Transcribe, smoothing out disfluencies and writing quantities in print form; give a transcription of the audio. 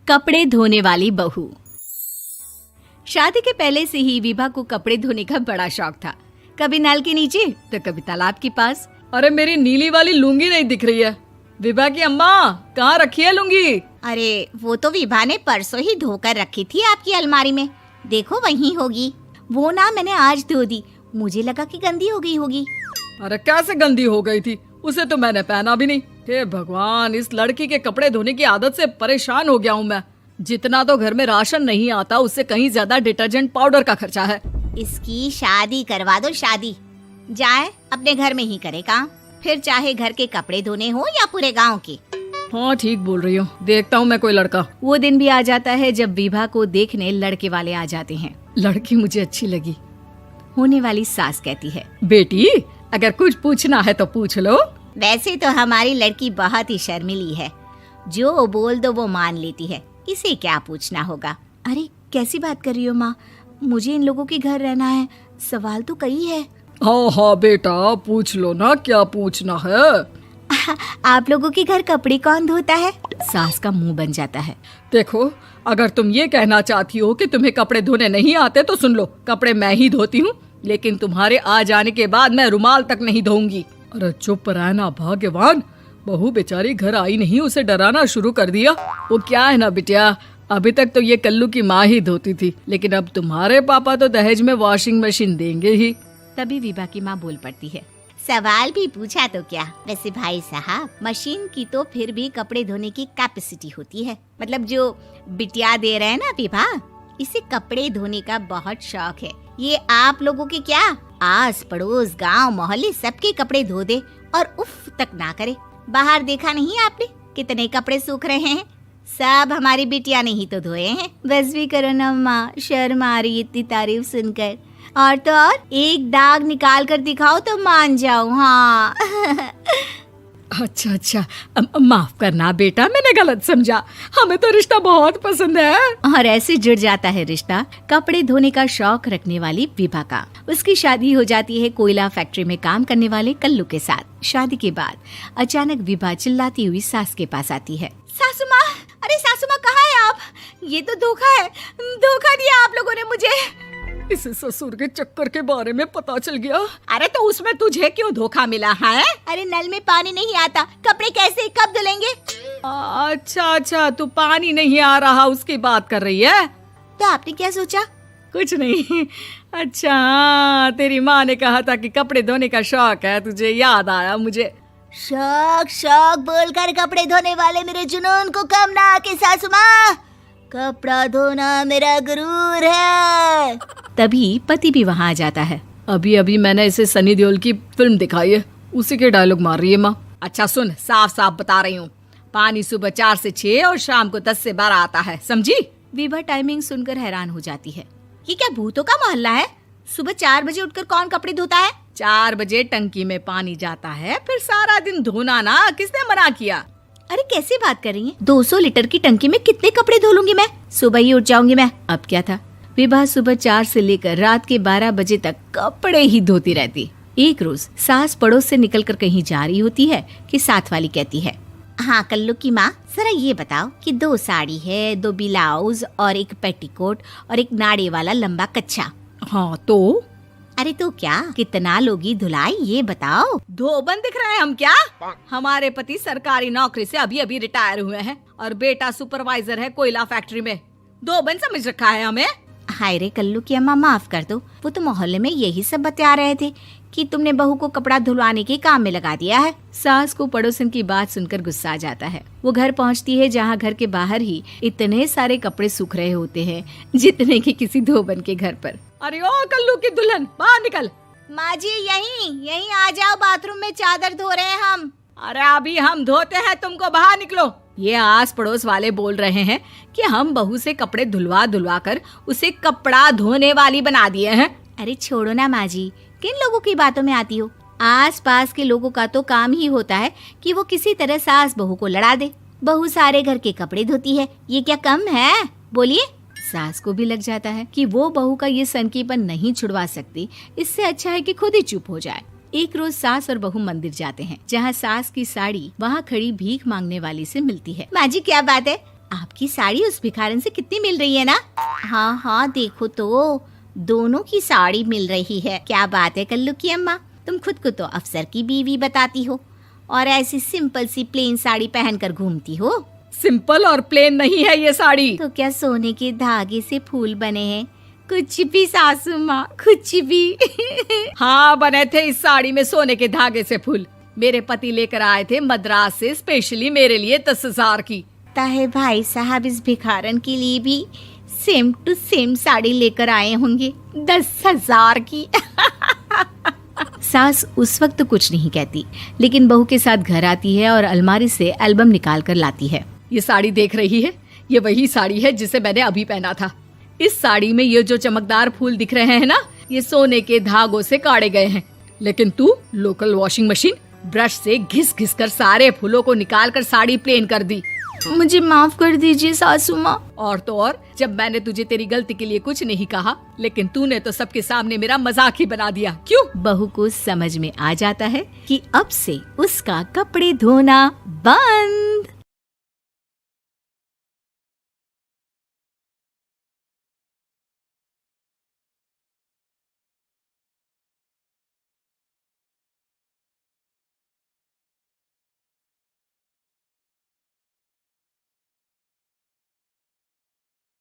कपड़े धोने वाली बहू। शादी के पहले से ही विभा को कपड़े धोने का बड़ा शौक था। कभी नल के नीचे तो कभी तालाब के पास। अरे मेरी नीली वाली लुंगी नहीं दिख रही है। विभा की अम्मा, कहाँ रखी है लुंगी? अरे वो तो विभा ने परसों ही धोकर रखी थी आपकी अलमारी में, देखो वहीं होगी। वो ना मैंने आज धो दी, मुझे लगा कि गंदी हो गई होगी। अरे कैसे गंदी हो गई थी? उसे तो मैंने पहना भी नहीं। हे भगवान, इस लड़की के कपड़े धोने की आदत से परेशान हो गया हूँ मैं। जितना तो घर में राशन नहीं आता, उससे कहीं ज्यादा डिटर्जेंट पाउडर का खर्चा है। इसकी शादी करवा दो, शादी जाए अपने घर में ही करे काम, फिर चाहे घर के कपड़े धोने हो या पूरे गांव के। हाँ ठीक बोल रही हो, देखता हूँ मैं कोई लड़का। वो दिन भी आ जाता है जब विभा को देखने लड़के वाले आ जाते हैं। लड़की मुझे अच्छी लगी। होने वाली सास कहती है, बेटी अगर कुछ पूछना है तो पूछ लो। वैसे तो हमारी लड़की बहुत ही शर्मीली है, जो बोल दो वो मान लेती है, इसे क्या पूछना होगा। अरे कैसी बात कर रही हो माँ, मुझे इन लोगों के घर रहना है, सवाल तो कई है। हाँ हाँ बेटा, पूछ लो ना, क्या पूछना है। आप लोगों के घर कपड़े कौन धोता है? सास का मुंह बन जाता है। देखो, अगर तुम ये कहना चाहती हो कि तुम्हें कपड़े धोने नहीं आते तो सुन लो, कपड़े मैं ही धोती हूँ, लेकिन तुम्हारे आ जाने के बाद मैं रुमाल तक नहीं धोऊंगी। अरे चुप रहना भाग्यवान, बहू बेचारी घर आई नहीं, उसे डराना शुरू कर दिया। वो क्या है ना बिटिया, अभी तक तो ये कल्लू की माँ ही धोती थी, लेकिन अब तुम्हारे पापा तो दहेज में वॉशिंग मशीन देंगे ही। तभी विभा की माँ बोल पड़ती है, सवाल भी पूछा तो क्या। वैसे भाई साहब, मशीन की तो फिर भी कपड़े धोने की कैपेसिटी होती है। मतलब जो बिटिया दे रहे हैं ना विभा, इसे कपड़े धोने का बहुत शौक है। ये आप लोगों के क्या, आस पड़ोस गांव मोहल्ले सबके कपड़े धो दे और उफ तक ना करे। बाहर देखा नहीं आपने कितने कपड़े सूख रहे हैं? सब हमारी बिटिया ने ही तो धोए हैं। बस भी करो ना माँ, शर्म आ रही इतनी तारीफ सुनकर। और तो और एक दाग निकाल कर दिखाओ तो मान जाओ। हाँ अच्छा, माफ करना बेटा, मैंने गलत समझा। हमें तो रिश्ता बहुत पसंद है। और ऐसे जुड़ जाता है रिश्ता कपड़े धोने का शौक रखने वाली विभा का। उसकी शादी हो जाती है कोयला फैक्ट्री में काम करने वाले कल्लू के साथ। शादी के बाद अचानक विभा चिल्लाती हुई सास के पास आती है। सासू माँ, अरे सासू माँ कहाँ है आप? ये तो धोखा है, धोखा दिया आप लोगों ने मुझे। इसे ससुर के चक्कर के बारे में पता चल गया। अरे तो उसमें तुझे क्यों धोखा मिला है? अरे नल में पानी नहीं आता, कपड़े कैसे कब धुलेंगे? अच्छा, तू पानी नहीं आ रहा उसकी बात कर रही है। तो आपने क्या सोचा? कुछ नहीं। अच्छा, तेरी माँ ने कहा था कि कपड़े धोने का शौक है तुझे, याद आया मुझे। शौक बोलकर कपड़े धोने वाले मेरे जुनून को कम ना आके सासू माँ, कपड़ा धोना मेरा गुरूर है। तभी पति भी वहाँ आ जाता है। अभी मैंने इसे सनी देओल की फिल्म दिखाई है, उसी के डायलॉग मार रही है माँ। अच्छा सुन, साफ बता रही हूँ, पानी सुबह 4 से 6 और शाम को 10 से 12 आता है, समझी? विभा टाइमिंग सुनकर हैरान हो जाती है। ये क्या भूतों का मोहल्ला है? सुबह 4 बजे उठकर कौन कपड़े धोता है? 4 बजे टंकी में पानी जाता है, फिर सारा दिन धोना ना, किसने मना किया? अरे कैसी बात कर रही हैं? 200 लीटर की टंकी में कितने कपड़े धो लूंगी मैं? सुबह ही उठ जाऊंगी मैं। अब क्या था, विभा सुबह 4 से लेकर रात के 12 बजे तक कपड़े ही धोती रहती। एक रोज सास पड़ोस से निकलकर कहीं जा रही होती है कि साथ वाली कहती है, हाँ कल्लू की माँ, जरा ये बताओ कि 2 साड़ी है, 2 ब्लाउज और एक पेटीकोट और एक नाड़े वाला लंबा कच्छा। हाँ तो? अरे तो क्या, कितना लोगी धुलाई ये बताओ। धोबन दिख रहे हैं हम क्या? हमारे पति सरकारी नौकरी से अभी रिटायर हुए हैं और बेटा सुपरवाइजर है कोयला फैक्ट्री में। धोबन समझ रखा है हमें। हाय रे कल्लू की अम्मा, माफ कर दो, वो तो मोहल्ले में यही सब बता रहे थे कि तुमने बहू को कपड़ा धुलवाने के काम में लगा दिया है। सास को पड़ोसन की बात सुनकर गुस्सा आ जाता है। वो घर पहुंचती है जहां घर के बाहर ही इतने सारे कपड़े सूख रहे होते हैं जितने कि किसी धोबन के घर पर। अरे ओ कल्लू की दुल्हन, बाहर निकल। माँ जी यहीं आ जाओ, बाथरूम में चादर धो रहे हैं हम। अरे अभी हम धोते हैं, तुमको बाहर निकलो। ये आस पड़ोस वाले बोल रहे हैं कि हम बहू से कपड़े धुलवा कर उसे कपड़ा धोने वाली बना दिए हैं। अरे छोड़ो ना माँ जी, किन लोगों की बातों में आती हो? आस पास के लोगों का तो काम ही होता है कि वो किसी तरह सास बहू को लड़ा दे। बहू सारे घर के कपड़े धोती है, ये क्या कम है? बोलिए। सास को भी लग जाता है कि वो बहू का ये सनकीपन नहीं छुड़वा सकती, इससे अच्छा है कि खुद ही चुप हो जाए। एक रोज सास और बहू मंदिर जाते हैं, जहाँ सास की साड़ी वहाँ खड़ी भीख मांगने वाली से मिलती है। माँ जी क्या बात है, आपकी साड़ी उस भिखारन से कितनी मिल रही है ना? हाँ हाँ देखो तो, दोनों की साड़ी मिल रही है। क्या बात है कल्लू की अम्मा, तुम खुद को तो अफसर की बीवी बताती हो और ऐसी सिंपल सी प्लेन साड़ी पहनकर घूमती हो। सिंपल और प्लेन नहीं है ये साड़ी। तो क्या सोने के धागे से फूल बने हैं? कुछ भी सासू माँ, कुछ भी। हाँ बने थे इस साड़ी में सोने के धागे से फूल। मेरे पति लेकर आए थे मद्रास से स्पेशली मेरे लिए 10,000 की। ताहे भाई साहब इस भिखारन के लिए भी सेम टू सेम साड़ी लेकर आए होंगे 10,000 की। सास उस वक्त तो कुछ नहीं कहती, लेकिन बहू के साथ घर आती है और अलमारी से एल्बम निकाल कर लाती है। ये साड़ी देख रही है, ये वही साड़ी है जिसे मैंने अभी पहना था। इस साड़ी में ये जो चमकदार फूल दिख रहे हैं ना, ये सोने के धागों से काढ़े गए हैं। लेकिन तू लोकल वॉशिंग मशीन ब्रश से घिस घिस कर सारे फूलों को निकाल कर साड़ी प्लेन कर दी। मुझे माफ कर दीजिए सासू माँ। और तो और, जब मैंने तुझे तेरी गलती के लिए कुछ नहीं कहा, लेकिन तूने तो सबके सामने मेरा मजाक ही बना दिया। क्यों? बहू को समझ में आ जाता है कि अब से उसका कपड़े धोना बंद।